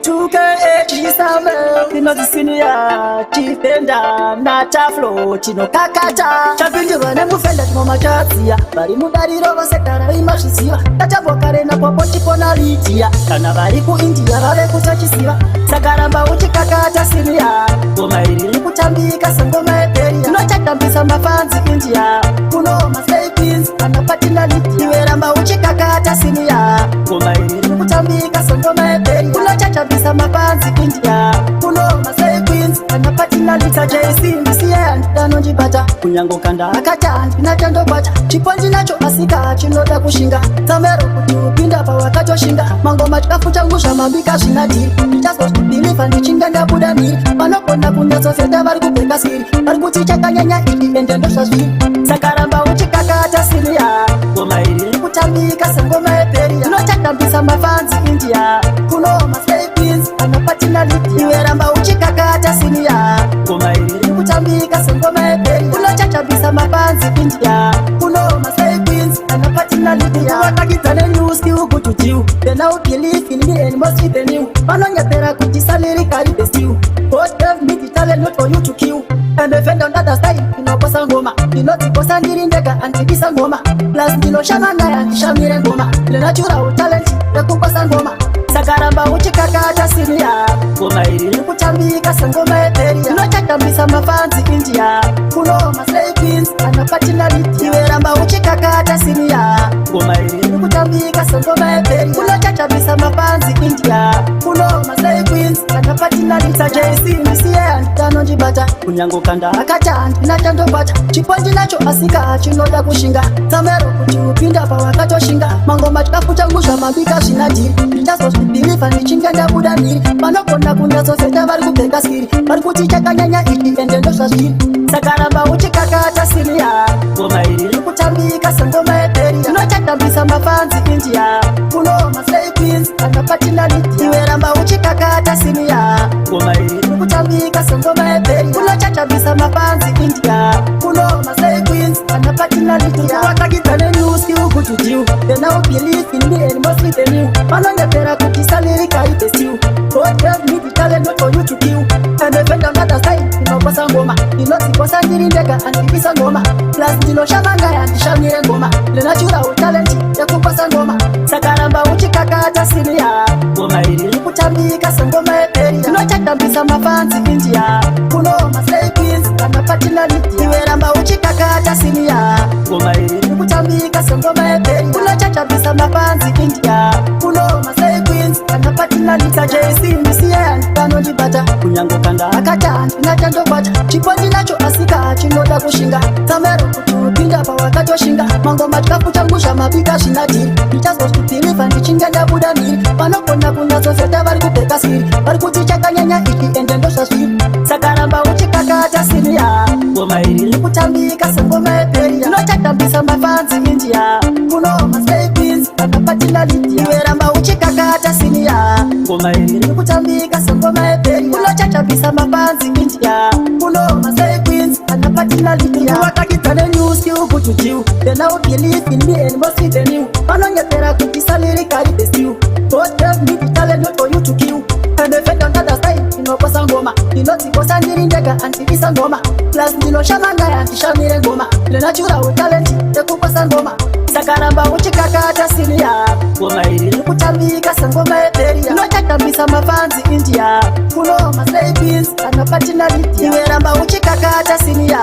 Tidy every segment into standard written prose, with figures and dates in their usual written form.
Tukechisame tinozisinia chifenda na chaflo chinokakata chapindwa nemufenda chimomachaziya vari mudariro vasekara imazviziva tachabokare napopo chikona litia kana vari kuindia vave kutachisiva sakaramba uchikakata sinia ngoma iri ikutambika sengoma yeperia tinochatambisa mafanzi india kuno maslay queens kana patina litia iweramba uchikakata sinia ngoma iri ikutambika sengoma yeperia tinochatambisa mafanzi india kuno maslay queens kana patina litia JC ndisiye ndanonjibata kunyango kanda akata ndinatandobata chiponji nacho asika chinoda kushinga tamero kuti upinda pawakatoshinga mangoma chikafutangusha mambika zvinadhiri ndichazozvibhiliva ndichinga ndabuda mhiri vanogona kunyatsosenda vari kubheka siri vari kuti chakanyanya iki ende ndozvazviri sakaramba uchikakata siriya ngoma iri iri kutambika sengoma yeperia tinochatambisa mafanzi india kuno maslay queens kana patina lidia iweramba uchikakata siriya ngoma iri iri kutambika sengoma yeperia tinochatambisa mafanzi india kuno maslay queens kana patina lidia wakakidzane nyuski ukututiu then I believe in me and most with the new vanonyepera kuti salary carry the stew God gave me the talent not for you to kill and defend on other side inokosa ngoma inodzikosa ndiri ndega andibisa ngoma plus ndinoshama naye andishamire ngoma the natural talent yekukosa ngoma sakaramba uchikakata siria ngoma iri iri kutambika sengoma yeperia tinochatambisa mafanzi india kuno maslay queens kana patina litia iweramba uchikakata siria ngoma iri iri kutambika sengoma yeperia tinochatambisa mafanzi india kuno maslay queens kana patina litia JC ndisiye ndanonjibata kunyango kanda akata ndinatandobata chiponji nacho asika chinoda kushinga tamero kuti upinda pawakatoshinga mangoma chikafutangusha mambika zvinadhiri ndichazozvibhiliva ndichinga ndabuda mhiri vanogona kunyatsosenda vari kubheka siri vari kuti chakanyanya iki ende ndozvazviri sakaramba uchikakata siriya ngoma iri iri kutambika sengoma yeperia tinochatambisa mafanzi india kuno maslay queens kana patina lidia iweramba uchikakata siriya ngoma iri iri kutambika sengoma yeperia tinochatambisa mafanzi india kuno maslay queens kana patina lidia wakakidzane nyuski ukututiu then I believe in me and most with the new vanonyepera kuti salary carry the stew God gave me the talent not for you to kill and defend on other side inokosa ngoma inodzikosa ndiri ndega andibisa ngoma plus ndinoshama naye andishamire ngoma the natural talent yekukosa ngoma sakaramba uchikakata siria ngoma iri iri kutambika sengoma yeperia tinochatambisa mafanzi india kuno maslay queens kana patina lidia iweramba uchikakata siria ngoma iri iri kutambika sengoma yeperia tinochatambisa mafanzi india kuno maslay queens kana patina lidia JC ndisiye ndanonjibata kunyango kanda akata ndinatandobata chiponji nacho asika chinoda kushinga tamero kuti upinda pawakatoshinga mangoma chikafutangusha mabika zvinadhiri ndichazozvibhiliva ndichinga ndabuda mhiri vanogona kunyatsosenda vari kubheka siri vari kuti chakanyanya iki ende ndozvazviri sakaramba uchikakata siriya ngoma iri iri kutambika sengoma yeperia tinochatambisa mafanzi india kuno maslay queens kana patina lidia iweramba uchikakata siriya ngoma iri iri kutambika sengoma yeperia tinochatambisa mafanzi india kuno maslay queens kana patina lidia wakakidzane nyuski ukututiu then I believe in me and most with the new vanonyepera kuti salary carry the stew God gave me the talent not for you to kill and defend on other side inokosa ngoma inodzikosa ndiri ndega andibisa ngoma plus ndinoshama naye andishamire ngoma the natural talent yekukosa ngoma sakaramba uchikakata siria ngoma iri iri kutambika sengoma yeperia tinochatambisa mafanzi india kuno maslay queens kana patina lidia iweramba uchikakata siria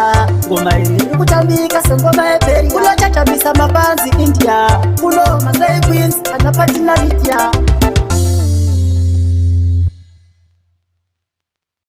ngoma iri iri kutambika sengoma yeperia tinochatambisa mafanzi india kuno maslay queens kana patina lidia